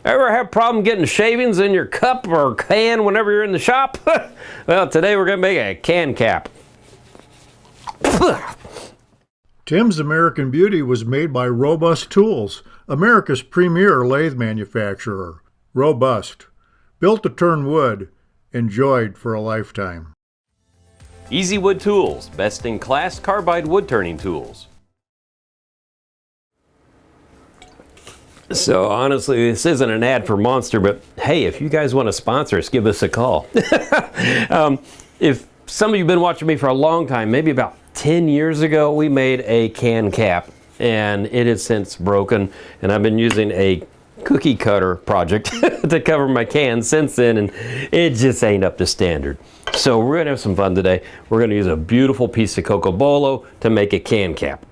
Ever have a problem getting shavings in your cup or can whenever you're in the shop? Well, today we're going to make a can cap. Tim's American Beauty was made by Robust Tools, America's premier lathe manufacturer. Robust. Built to turn wood. Enjoyed for a lifetime. Easy Wood Tools, best in class carbide wood turning tools. So honestly, this isn't an ad for Monster, but hey, if you guys want to sponsor us, give us a call. If some of you have been watching me for a long time, maybe about 10 years ago, we made a can cap, and it has since broken, and I've been using a cookie cutter project to cover my cans since then, and it just ain't up to standard. So we're gonna have some fun today. We're gonna use a beautiful piece of coco bolo to make a can cap.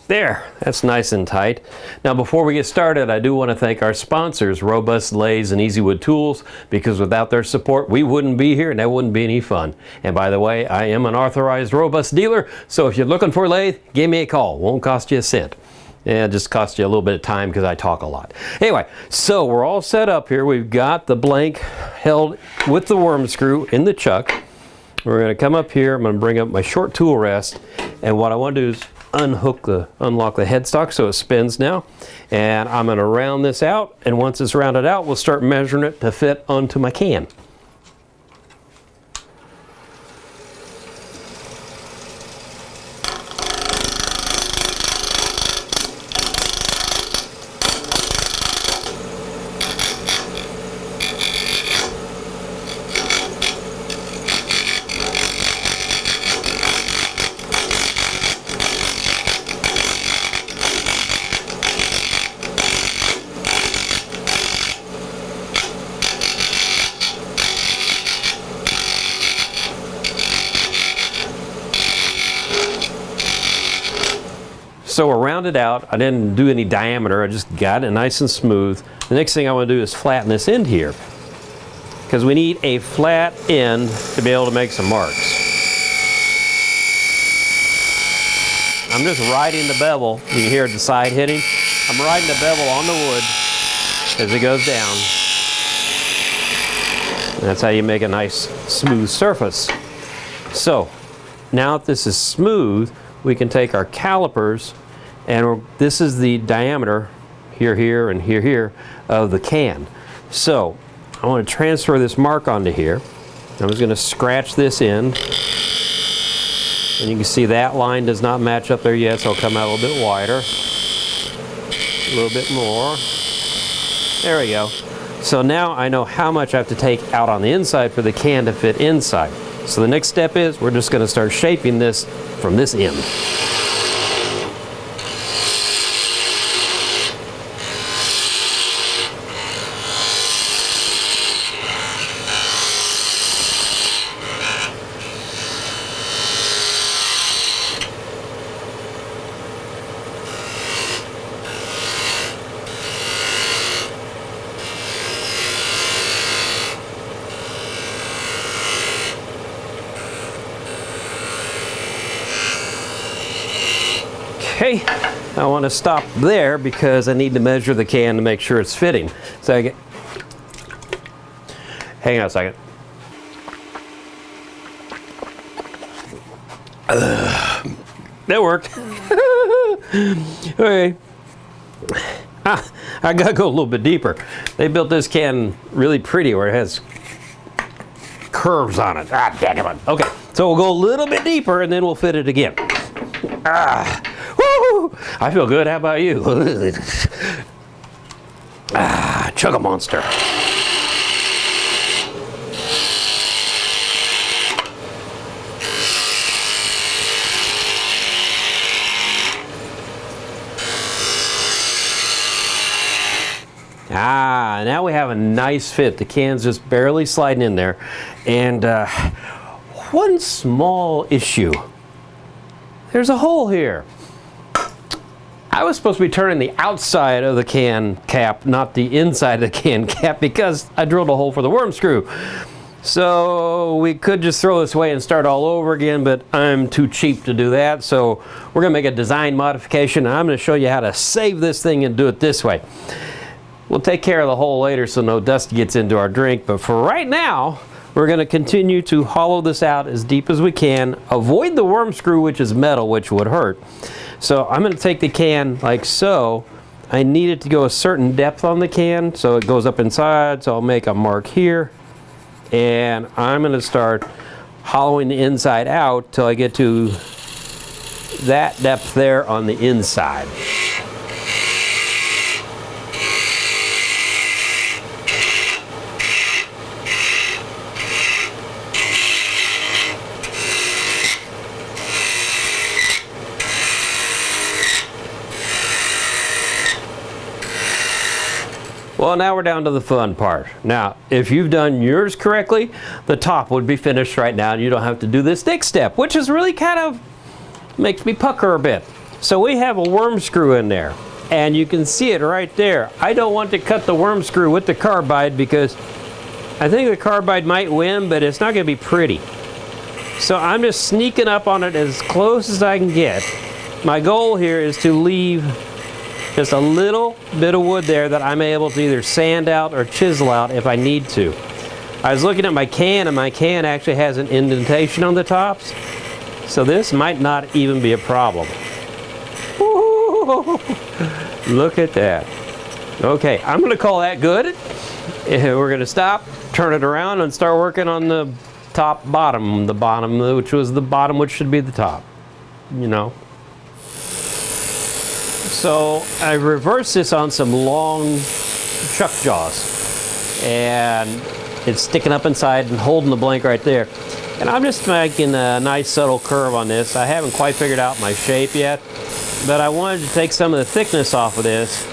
There, that's nice and tight. Now before we get started, I do want to thank our sponsors, Robust Lathes and Easy Wood Tools, because without their support, we wouldn't be here and that wouldn't be any fun. And by the way, I am an authorized Robust dealer, so if you're looking for a lathe, give me a call. Won't cost you a cent. And it just costs you a little bit of time because I talk a lot. Anyway, so we're all set up here. We've got the blank held with the worm screw in the chuck. We're going to come up here. I'm going to bring up my short tool rest, and what I want to do is unlock the headstock so it spins now, and I'm going to round this out, and once it's rounded out, we'll start measuring it to fit onto my can. So we're rounded out. I didn't do any diameter. I just got it nice and smooth. The next thing I want to do is flatten this end here, because we need a flat end to be able to make some marks. I'm just riding the bevel. You can hear the side hitting. I'm riding the bevel on the wood as it goes down. And that's how you make a nice smooth surface. So now that this is smooth, we can take our calipers, and this is the diameter here, here, and here, here of the can. So I want to transfer this mark onto here. I'm just going to scratch this in, and you can see that line does not match up there yet, so I'll come out a little bit wider, a little bit more. There we go. So now I know how much I have to take out on the inside for the can to fit inside. So the next step is we're just going to start shaping this from this end. Okay, I want to stop there because I need to measure the can to make sure it's fitting. So I get, hang on a second. That worked. Okay. I gotta go a little bit deeper. They built this can really pretty where it has curves on it. Ah, damn it. Okay, so we'll go a little bit deeper and then we'll fit it again. Woo! I feel good. How about you? Chug a monster. Now we have a nice fit. The can's just barely sliding in there. And one small issue. There's a hole here. I was supposed to be turning the outside of the can cap, not the inside of the can cap, because I drilled a hole for the worm screw. So we could just throw this away and start all over again, but I'm too cheap to do that. So we're gonna make a design modification. I'm gonna show you how to save this thing and do it this way. We'll take care of the hole later so no dust gets into our drink, but for right now, we're gonna continue to hollow this out as deep as we can. Avoid the worm screw, which is metal, which would hurt. So I'm gonna take the can like so. I need it to go a certain depth on the can, so it goes up inside, so I'll make a mark here. And I'm going to start hollowing the inside out till I get to that depth there on the inside. Well, now we're down to the fun part. Now, if you've done yours correctly, the top would be finished right now and you don't have to do this next step, which is really kind of makes me pucker a bit. So we have a worm screw in there and you can see it right there. I don't want to cut the worm screw with the carbide because I think the carbide might win, but it's not going to be pretty. So I'm just sneaking up on it as close as I can get. My goal here is to leave just a little bit of wood there that I'm able to either sand out or chisel out if I need to. I was looking at my can and my can actually has an indentation on the tops. So this might not even be a problem. Ooh, look at that. Okay, I'm gonna call that good. We're gonna stop, turn it around and start working on the top bottom. The bottom, which was the bottom, which should be the top, you know. So I reversed this on some long chuck jaws and it's sticking up inside and holding the blank right there. And I'm just making a nice subtle curve on this. I haven't quite figured out my shape yet, but I wanted to take some of the thickness off of this.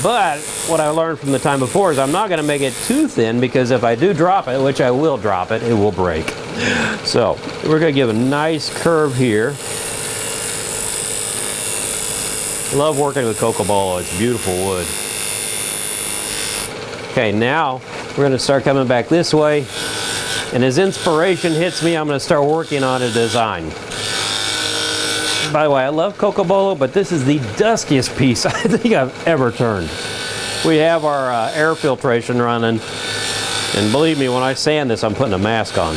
But what I learned from the time before is I'm not going to make it too thin because if I do drop it, which I will drop it, it will break. So we're going to give a nice curve here. I love working with cocobolo, it's beautiful wood. Okay, now we're going to start coming back this way, and as inspiration hits me, I'm going to start working on a design. By the way, I love cocobolo, but this is the dustiest piece I think I've ever turned. We have our air filtration running, and believe me, when I sand this, I'm putting a mask on.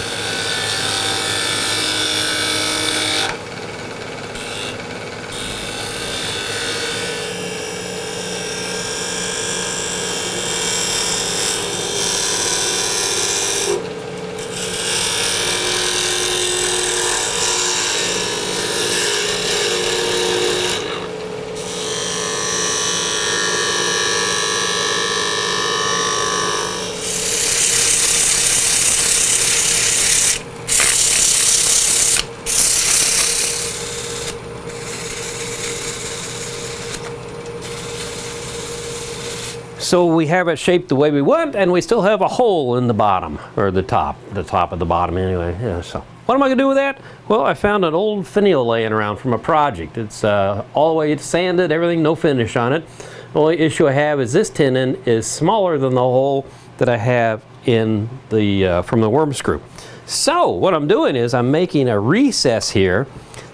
So we have it shaped the way we want, and we still have a hole in the bottom, or the top of the bottom anyway. Yeah, so what am I gonna do with that? Well, I found an old finial laying around from a project. It's all the way sanded, everything, no finish on it. The only issue I have is this tenon is smaller than the hole that I have in the from the worm screw. So what I'm doing is I'm making a recess here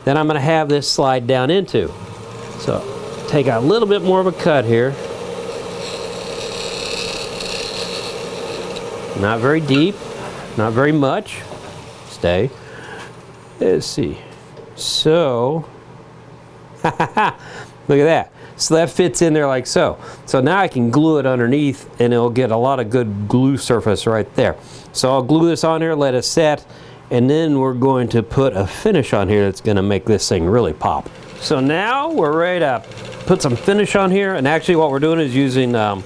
that I'm gonna have this slide down into. So take a little bit more of a cut here. Not very deep, not very much. Stay. Let's see. So, look at that. So that fits in there like so. So now I can glue it underneath and it'll get a lot of good glue surface right there. So I'll glue this on here, let it set, and then we're going to put a finish on here that's gonna make this thing really pop. So now we're ready to put some finish on here, and actually what we're doing is using, I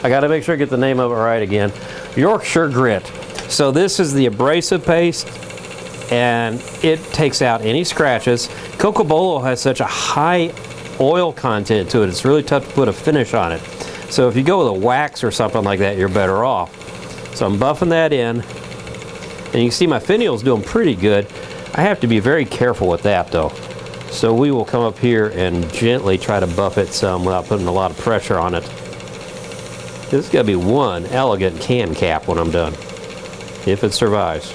gotta make sure I get the name of it right again, Yorkshire grit. So this is the abrasive paste, and it takes out any scratches. Cocobolo has such a high oil content to it, it's really tough to put a finish on it. So if you go with a wax or something like that, you're better off. So I'm buffing that in, and you can see my finial's doing pretty good. I have to be very careful with that though. So we will come up here and gently try to buff it some without putting a lot of pressure on it. This is going to be one elegant can cap when I'm done, if it survives.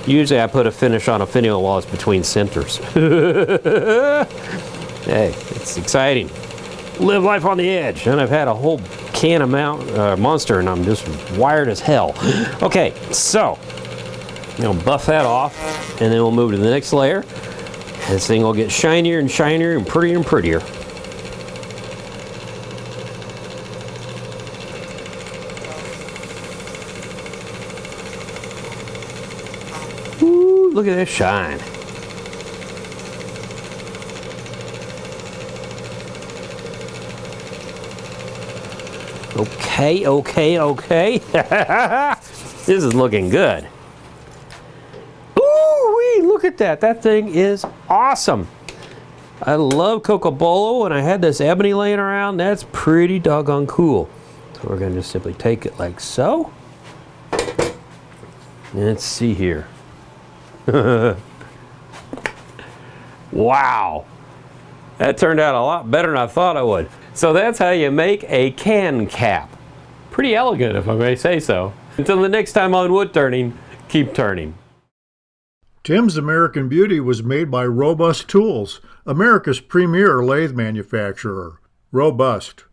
Usually I put a finish on a finial wall it's between centers. Hey, it's exciting. Live life on the edge. And I've had a whole can of Monster and I'm just wired as hell. Okay, so buff that off and then we'll move to the next layer. This thing will get shinier and shinier and prettier and prettier. Ooh, look at that shine. Okay. This is looking good. Ooh-wee, look at that. That thing is awesome. I love Cocobolo, and I had this ebony laying around. That's pretty doggone cool. So we're going to just simply take it like so. Let's see here. Wow. That turned out a lot better than I thought it would. So that's how you make a can cap. Pretty elegant, if I may say so. Until the next time on Wood Turning, keep turning. Tim's American Beauty was made by Robust Tools, America's premier lathe manufacturer. Robust.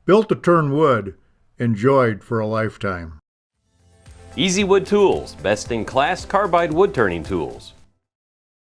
Built to turn wood. Enjoyed for a lifetime. Easy Wood Tools, best in class carbide wood turning tools.